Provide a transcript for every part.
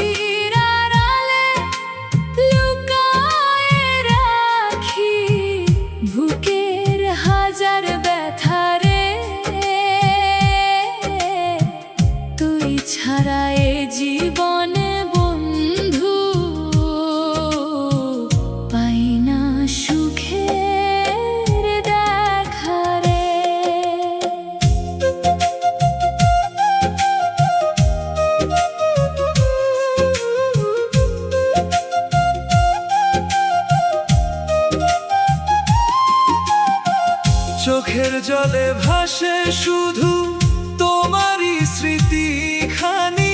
হাসির আড়ালে লুকায়ে রাখি বুকের হাজার ব্যথা রে। তুই ছাড়া এ জীবনে বন্ধু পাই না সুখের দেখা রে। চোখের জলে ভাসে শুধু তোমারই স্মৃতিখানি,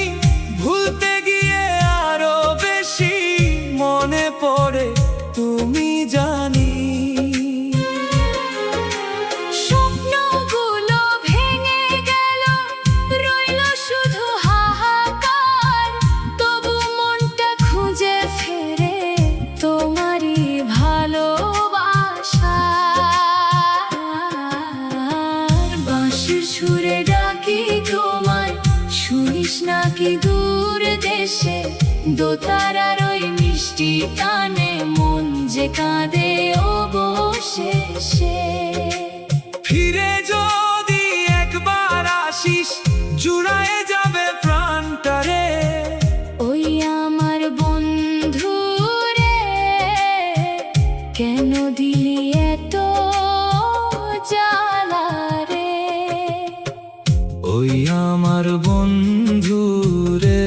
ভুলতে গিয়ে আরো বেশি মনে পড়ে তুমি জানি। স্বপ্নগুলো ভেঙে গেল, রইল শুধু হাহাকার, তবু মনটা খুঁজে ফেরে তোমারই ভালোবাসা। বাঁশির সুরে ডাকি তোমায়, শুনিস নাকি দূর দেশে, দোতারার ওই মিষ্টি টানে মন যে কাঁদে অবশেষে। ফিরে যদি একবার আসিস জুড়ায়ে যাবে প্রাণটা রে। ওই আমার বন্ধু রে, কেন দিলি এত জ্বালা রে। ওই আমার বন্ধু রে,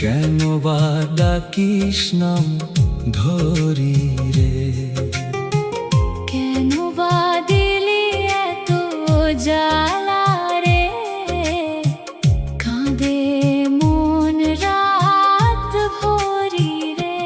কেন বা ডাকিস নাম ধরি রে। কেন বা দিলি এত জ্বালা রে, কাঁদে মন রাত ভরি রে।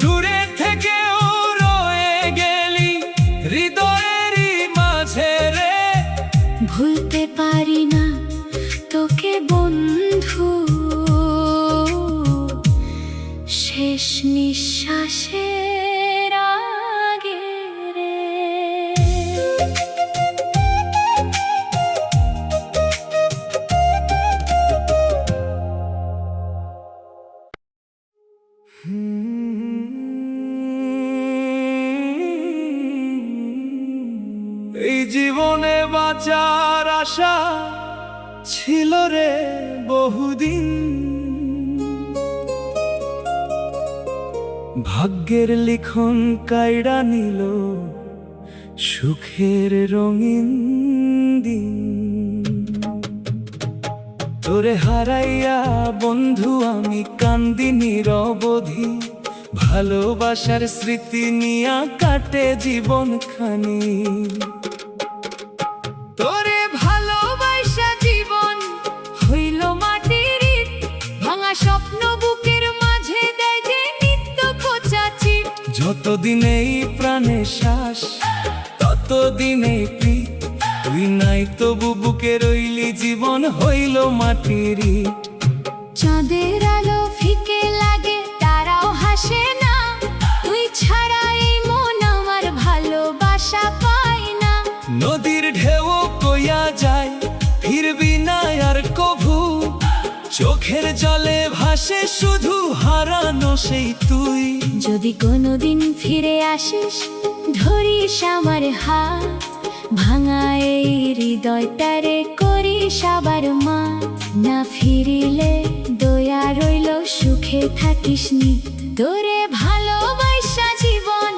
দূরে থেকেও রয়ে গেলি হৃদয়েরই মাঝে রে। ভুলতে পারি না তোকে বন্ধু, শেষ নিঃশ্বাসের আগে রে। এই জীবনে বাঁচার আশা ছিল রে বহুদিন, ভাগ্যের লিখন কাইড়া নিল সুখের রঙিন দিন। তোরে হারাইয়া বন্ধু আমি কান্দি নিরবধি, ভালোবাসার স্মৃতি নিয়া কাটে জীবন খানি। তোরে ভালোবাসা জীবন হইল মাটির ইট, ভাঙা স্বপ্ন বুকের মাঝে দেয় যে নিত্য খোঁচা চিট। যতদিন এই প্রাণে শ্বাস ততদিন এই প্রীত, তুই নাই তবু বুকে রইলি জীবন হইল মাটির ইট। চাঁদের আলো ফিকে লাগে, তারাও হাসে না, তুই ছাড়া এই মন আমার ভালোবাসা পায় না। নদীর ঢেউ কইয়া যায় ফিরবি না আর কভু, চোখের জলে ভাসে শুধু হারানো সেই তুই। যদি কোনোদিন ফিরে আসিস ধরিস আমার হাত, ভাঙা এই হৃদয়টারে করিস আবার মা। না ফিরিলে দয়া রইল সুখে থাকিস নি, তোরে ভালোবাসা জীবন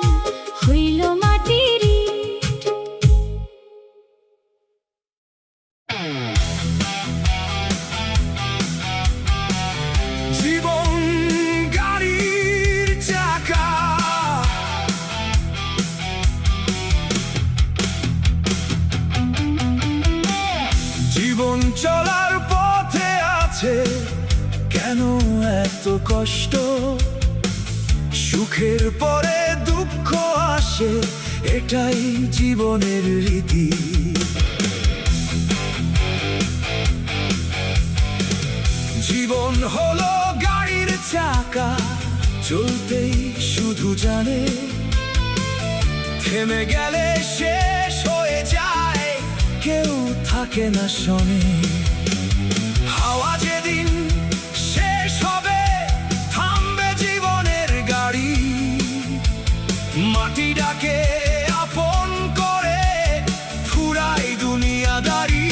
হইল মাটির ইট। জীবন গাড়ির চাকা, জীবন চলার পথে আছে কেন এত কষ্ট, সুখের পরে দুঃখ আসে এটাই জীবনের রীতি। থেমে গেলে শেষ হয়ে যায়, কেউ থাকে না শোনে। হাওয়া যেদিন শেষ হবে, থামবে জীবনের গাড়ি। মাটি ডাকে আপন করে, ফুরাই দুনিয়াদারি।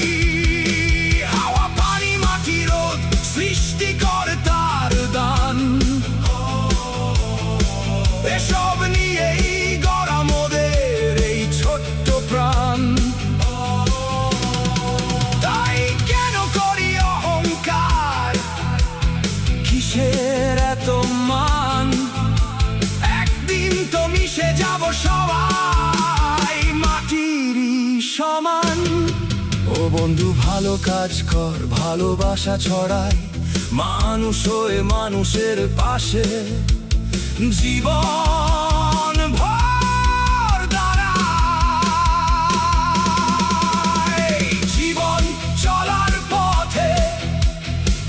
হাওয়া, পানি, মাটি, রোদ, সৃষ্টিকর্তার দান, এসব নিয়েই গড়া মোদের এই ছোট্ট প্রাণ। তাই কেন করি অহংকার, কিসের এত মান? একদিন তো মিশে যাব সবাই মাটিরই সমান। ও বন্ধু, ভালো কাজ কর, ভালোবাসা ছড়াই, মানুষ হয়ে মানুষের পাশে জীবন ভর দাঁড়াই। জীবন চলার পথে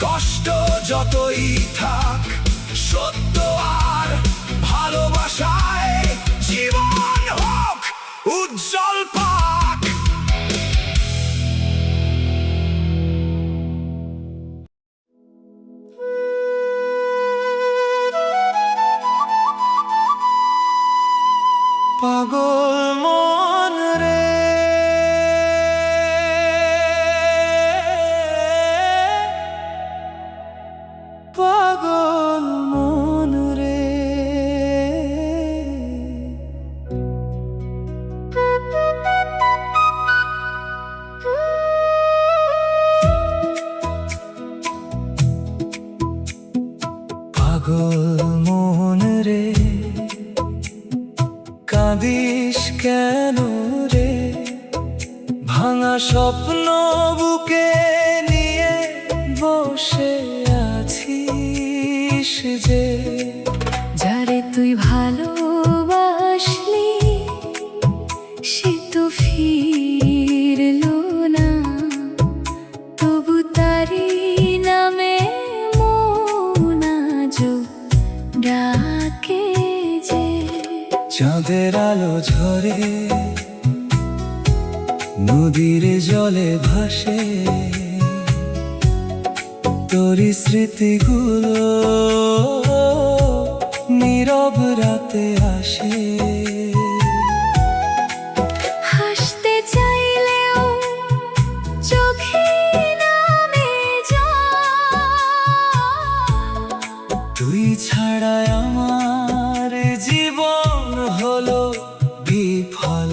কষ্ট যতই থাক, সত্য আর ভালোবাসায় জীবন হোক উজ্জ্বল পাক। পাগল মন রে, পাগল মন রে। পাগল মন রে, কাঁদিস কেন রে? ভাঙা স্বপ্ন বুকে নিয়ে বসে আছিস যে। যারে তুই ভালোবাসলি, সে তো ফিরলো না, তবু তারি নামে মন আজও ডাকে যে। চাঁদের আলো ঝরে, নদীর জলে ভাসে, তোরই স্মৃতিগুলো নীরব রাতে আসে। হাসতে চাইলেও চোখে নামে জল। তুই ছাড়া আমার জীবন হলো বিফল।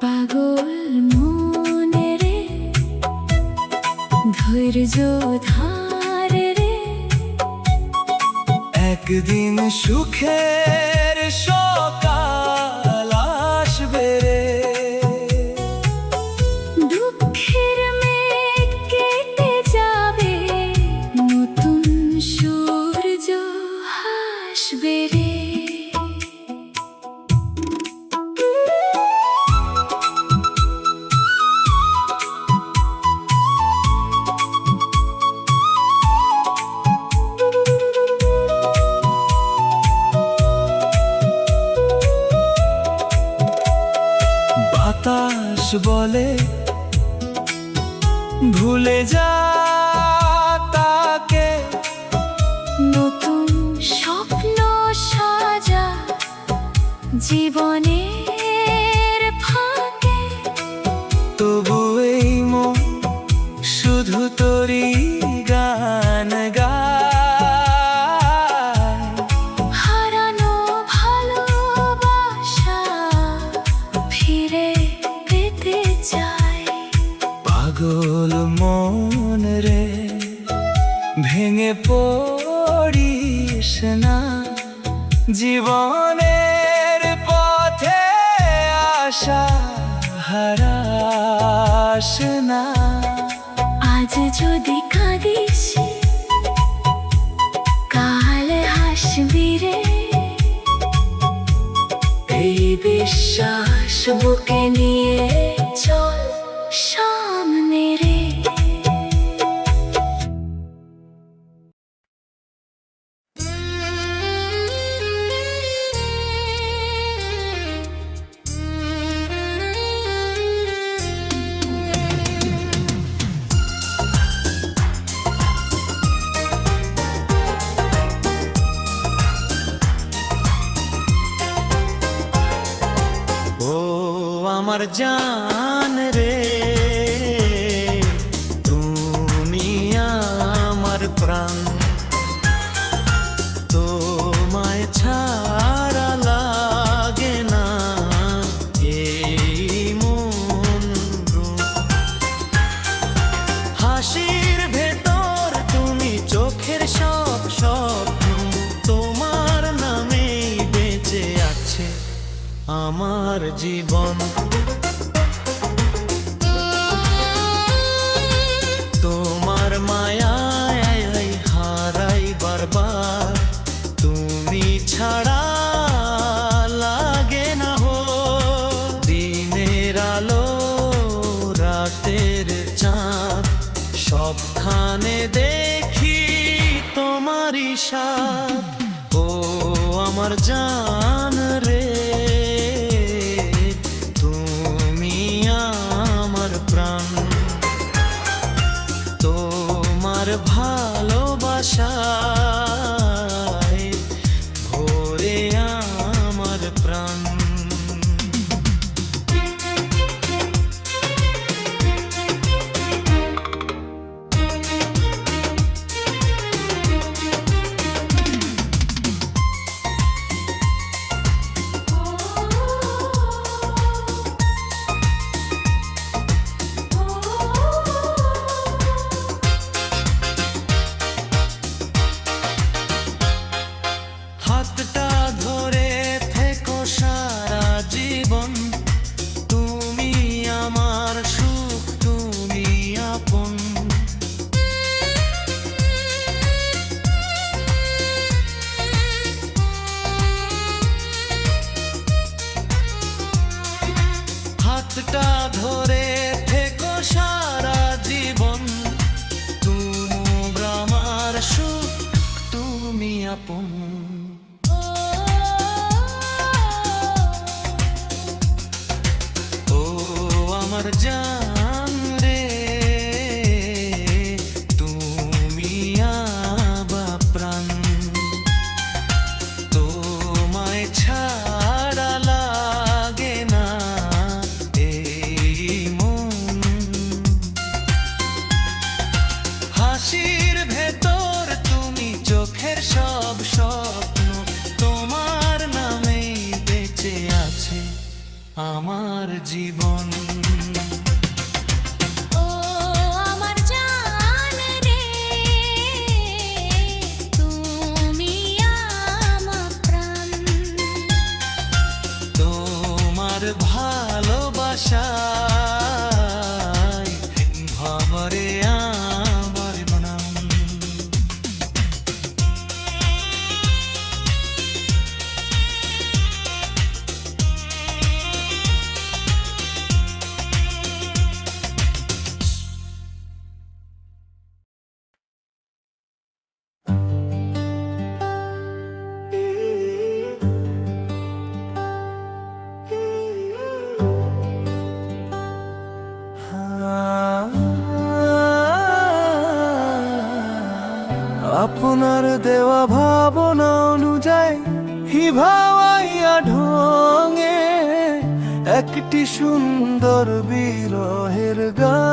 পাগল মনে রে, ধৈর্য ধার রে। একদিন সুখের সকাল আসবে রে। দুঃখের মেঘ কেটে যাবে, নতুন সূর্য হাসবে রে। বাতাস বলে ভুলে যা তাকে, নতুন স্বপ্ন সাজা জীবনের ফাঁকে। তবু এই মন শুধু তোরই গান গায়। হারানো ভালোবাসা ফিরে পেতে চাই। পাগল মন রে, ভেঙে পড়িস না, জীবনের পথে আশা হারাস না। আজ যদি কাঁদিস, কাল হাসবি রে। এই বিশ্বাস বুকে নিয়ে চল সামনে রে। জান রে, তুমি আমার প্রাণ, তোমায় ছাড়া লাগে না এই মন। হাসির ভেতর তুমি, চোখের সব স্বপ্ন, তোমার নামেই বেঁচে আছে আমার জীবন। তোমার মায়ায় হারাই বারবার, তুমি ছাড়া লাগে না হো। দিনের আলো রাতের চাঁদ, সবখানে দেখি তোমারই সাথ। ও আমার জান রে, তুমি আমার প্রাণ, তোমার ভালোবাসায় ভরে আমার প্রাণ। হাতটা ধরে থেকো সারা জীবন, তুমি আমার সুখ, তুমি আপন। হাতটা ধরে থেকো সারা জীবন, তুমি আমার সুখ, তুমি আপন। ও আমার জান রে, তুমি আমার প্রাণ, তোমায় ছাড়া লাগে না এই মন। হাসির ভেতর তুমি, চোখের সব স্বপ্ন, তোমার নামেই বেঁচে আছে আমার জীবন। ও আমার জান রে, তুমি আমার প্রাণ, তোমার ভালোবাসায় ভরে আমার মন। আপনার দেওয়া ভাবনা অনুযায়ী হিভাওয়াইয়া ঢঙে একটি সুন্দর বিরহের গান।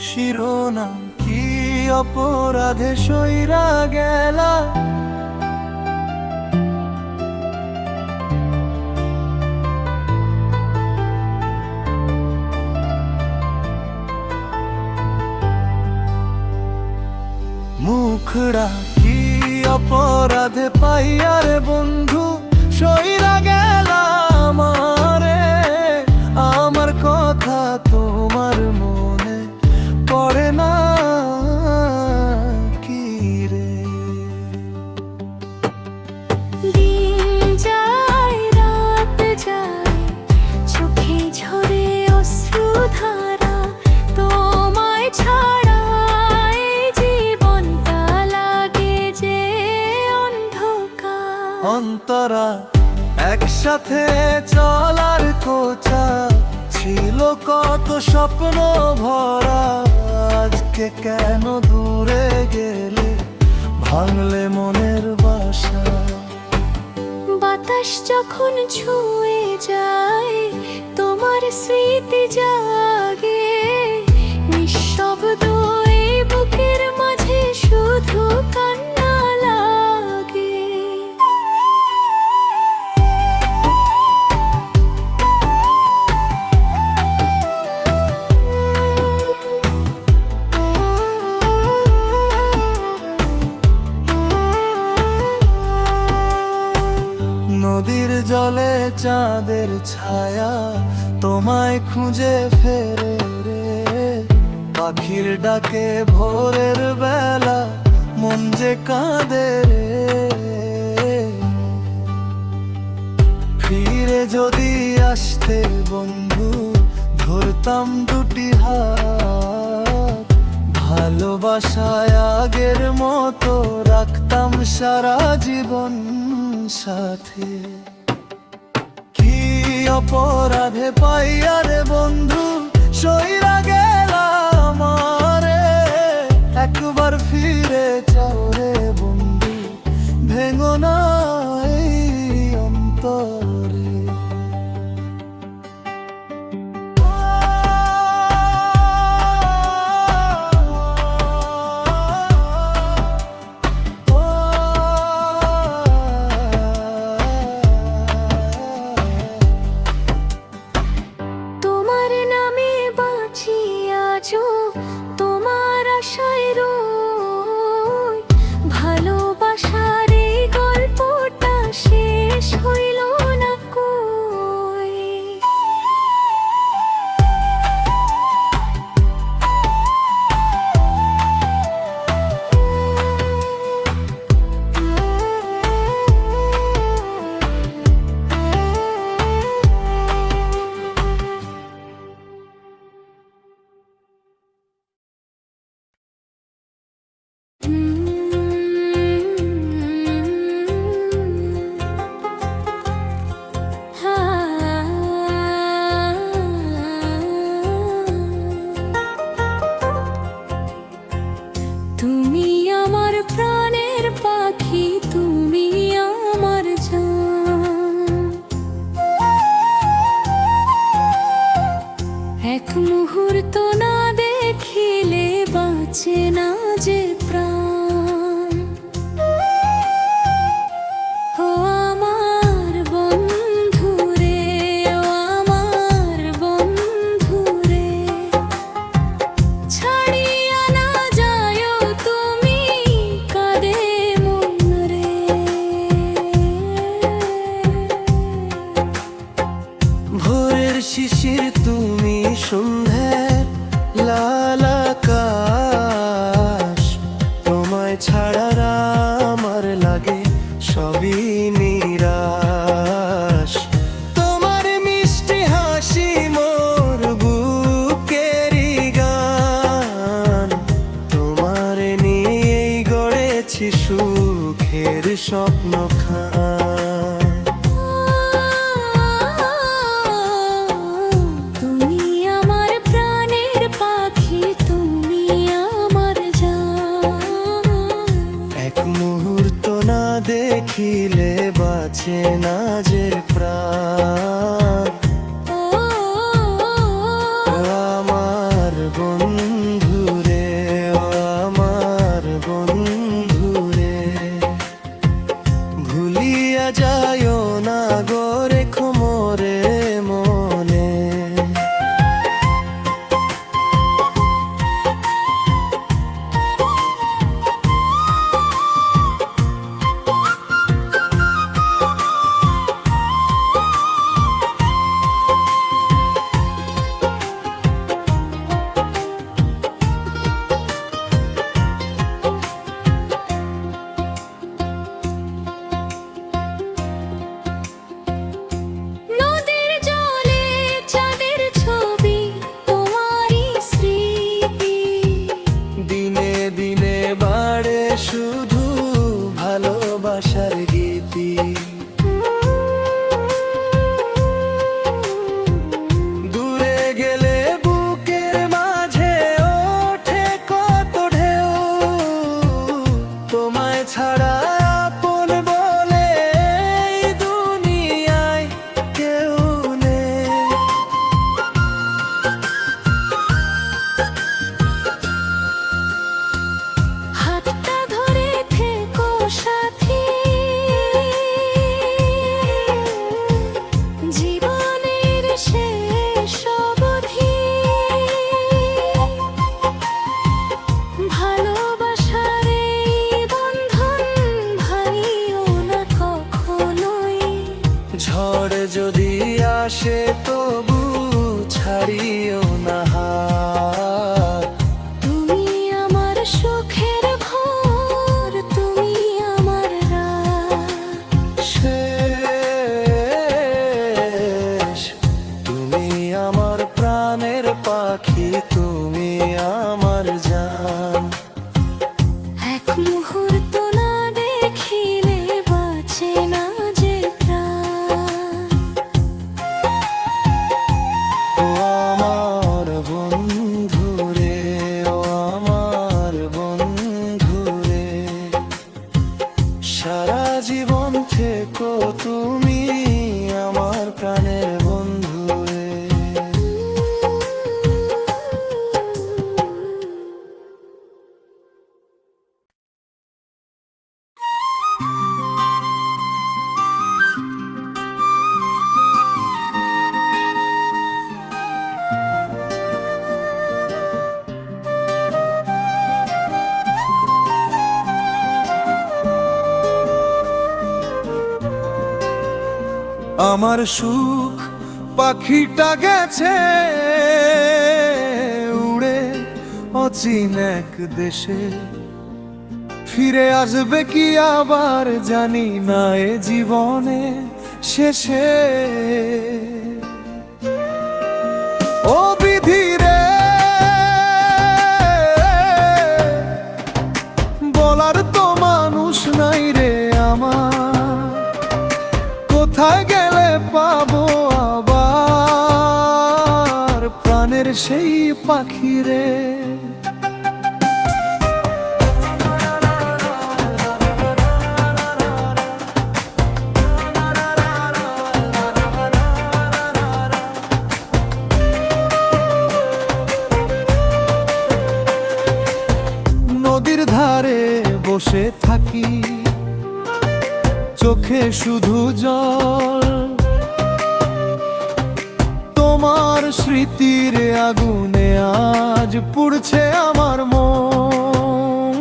শিরোনাম কি অপরাধে সইরা গেলা, মুখড়া কি অপরাধে পাইয়ারে বন্ধু সইরা গেলা আমারে। আমার কথা তোমার মনে পড়ে না কি রে? দিন যায় রাত যায়, চোখে ঝরে অশ্রুধারা, তোমায় ছাড়া এই জীবনটা লাগে যে অন্ধকার। অন্তরা একসাথে চলার কোচা ছিল কত স্বপ্ন ভরা, আজকে কেন দূরে গেলে ভাঙলে মনের বাসা। বাতাস যখন ছুঁয়ে যায় তোমার স্মৃতি জাগে নিঃশব্দ এই বুকের মাঝে শুধু কান্না লাগে। নদীর জলে চাঁদের ছায়া তোমায় খুঁজে ফেরে রে, পাখির ডাকে ভোরের বেলা মন যে কাঁদে রে। ফিরে যদি আসতে বন্ধু ধরতাম দুটি হাত, ভালোবাসায় আগের মতো রাখতাম সারা জীবন সাথে। কি অপরাধে পাইয়ারে বন্ধু সইরা গেলাম আমারে, একবার ফিরে চাও রে বন্ধু ভেঙো না এই অন্তরে। তোমার নামে বাঁচি আজো তোমার আশায় রই, ভালোবাসার এই গল্পটা শেষ হইল না কই। তুমি আমার প্রাণের পাখি, তুমি আমার জান, এক মুহূর্ত না দেখিলে বাঁচে না যে প্রাণ। ও আমার বন্ধু রে, ও আমার বন্ধু রে, ছাড়িয়া না যায়ো তুমি কাঁদে মন রে। ভোরের শিশির তুমি সন্ধ্যার লাল আকাশ, তোমায় ছাড়া আমার লাগে সবই নিরাশ। তোমার মিষ্টি হাসি মোর বুকেরই গান, তোমার নিয়েই গড়েছি সুখের স্বপ্ন খান। তুমি আমার যদি আসে তবু ছাড়িও না হাত। তুমি আমার সুখের ভোর, তুমি আমার রাত। শেষ তুমি আমার প্রাণের পাখি, তুমি আমার জান। এক মুহূর্ত না দেখিলে বাঁচে না যে প্রাণ। ও আমার বন্ধু রে, ও আমার বন্ধু রে, সারা জীবন থেকো তুমি আমার প্রাণের বন্ধু রে। আমার সুখ পাখিটা গেছে উড়ে অচিন এক দেশে, ফিরে আসবে কি আবার জানি না এ জীবনে শেষে। ও বিধি রে, বলার তো মানুষ নাই রে আমার, কোথায় গেলে পাবো আবার প্রাণের সেই পাখি রে। নদীর ধারে বসে থাকি, চোখে শুধু জল, তোমার স্মৃতির আগুনে আজ পুড়ছে আমার মন।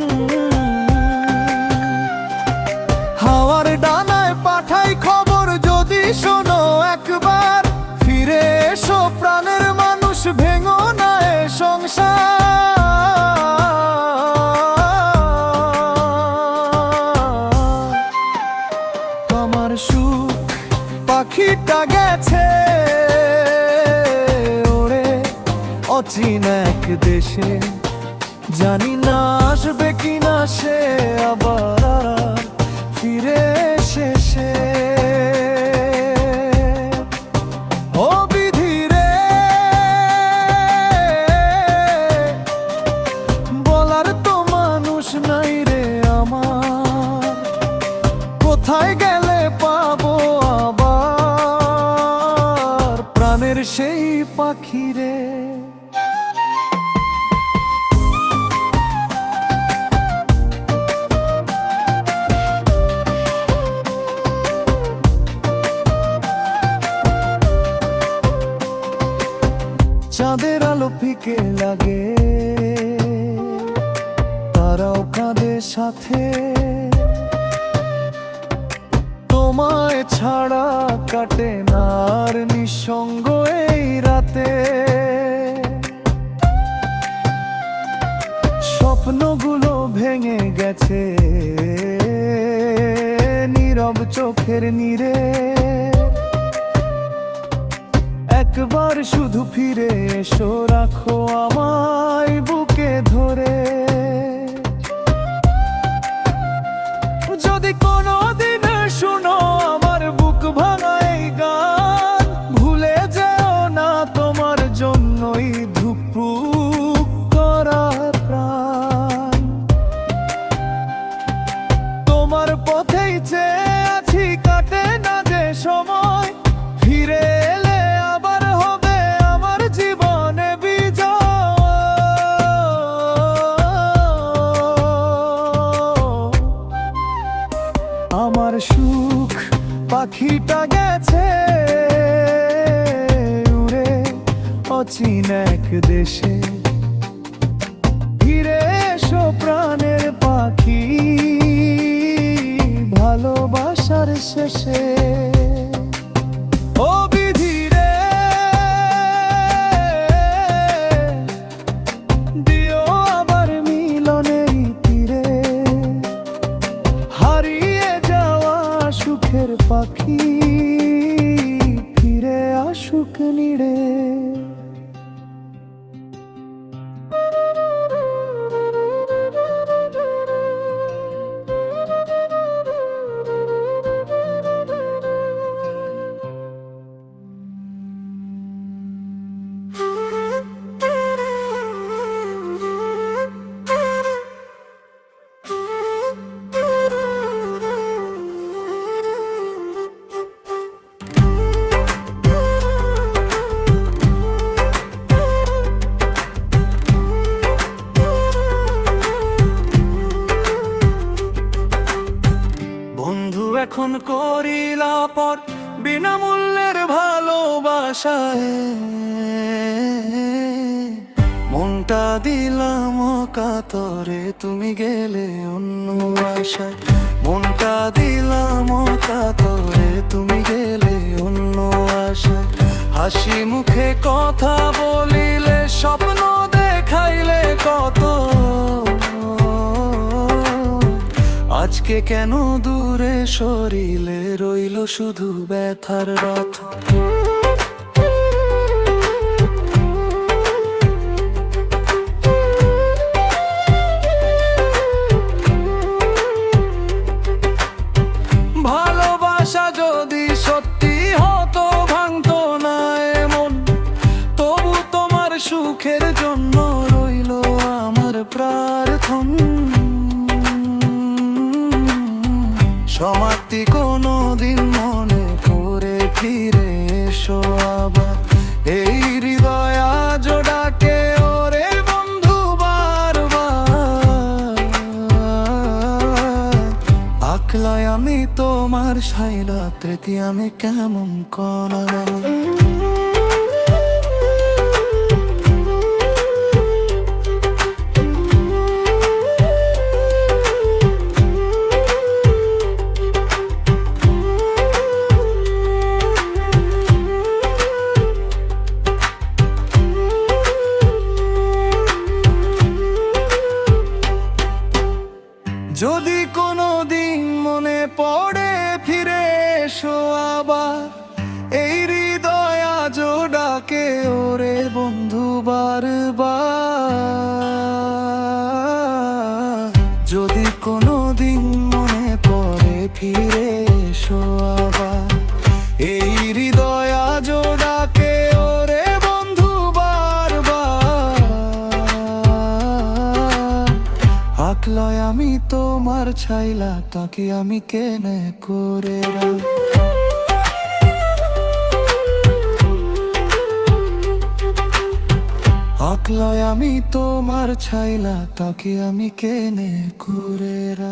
হাওয়ার ডানায় পাঠাই খবর, যদি শোনো একবার ফিরে এসো প্রাণের মানুষ, ভেঙো না এ সংসার। আমার সুখ পাখিটা গেছে ওরে অচিন এক দেশে, জানি না আসবে কিনা সে আবার ফিরে শেষে। ও বিধি রে, বলার তো মানুষ নাই রে আমার, কোথায় গেলে পাবো আবার প্রাণের সেই পাখি রে। চাঁদের আলো ফিকে লাগে, তারাও কাঁদে সাথে, তোমায় ছাড়া কাটে না আর নিঃসঙ্গ এই রাতে। স্বপ্নগুলো ভেঙে গেছে নীরব চোখের নীরে, একবার শুধু ফিরে এসো, রাখো আমায় বুকে ধরে। যদি কোনোদিন শুনো আমার বুক ভাঙা এই গান, ভুলে যেও না তোমার জন্যই ধুকপুক করা প্রাণ। তোমার পথেই চেয়ে আছি, কাটে না যে সময়, ফিরে এলে আবার হবে আমার জীবনে বিজয়। আমার সুখ পাখিটা গেছে উড়ে অচিন এক দেশে, ফিরে এসো প্রাণের পাখি ভালোবাসার শেষে। ও আশায় মনটা দিলাম কাতরে, তুমি গেলে অন্য আশায়। মনটা দিলাম কাতরে, তুমি গেলে অন্য আশায়। হাসি মুখে কথা বলিলে, স্বপ্ন দেখাইলে কত, আজকে কেন দূরে সরিলে, রইল শুধু ব্যথার রথ। ভালোবাসা যদি সত্যি হতো, ভাঙতো না এমন, তবু তোমার সুখের জন্য রইল আমার প্রার্থনা। সমাপ্তি কোনো দিন মনে করে ফিরে এসো আবার, এই হৃদয় আজ ডাকে ওরে বন্ধু বারবার। আকলায় আমি তোমার সাইলা, প্রীতি আমি কেমন করা। যদি কোনো দিন মনে পড়ে ফিরে এসো আবার, এই হৃদয় আজ ডাকে ওরে বন্ধু বারবার। যদি কোনো দিন মনে পড়ে ফিরে এসো আবার, এই হৃদয় আজ ডাকে ওরে বন্ধু বারবার। আকলায় আমি তোমার ছাইলা, তাকে আমি কেনে করে রাখ। আকলায় আমি তোমার ছাইলা, তাকে আমি কেনে করে রাখ।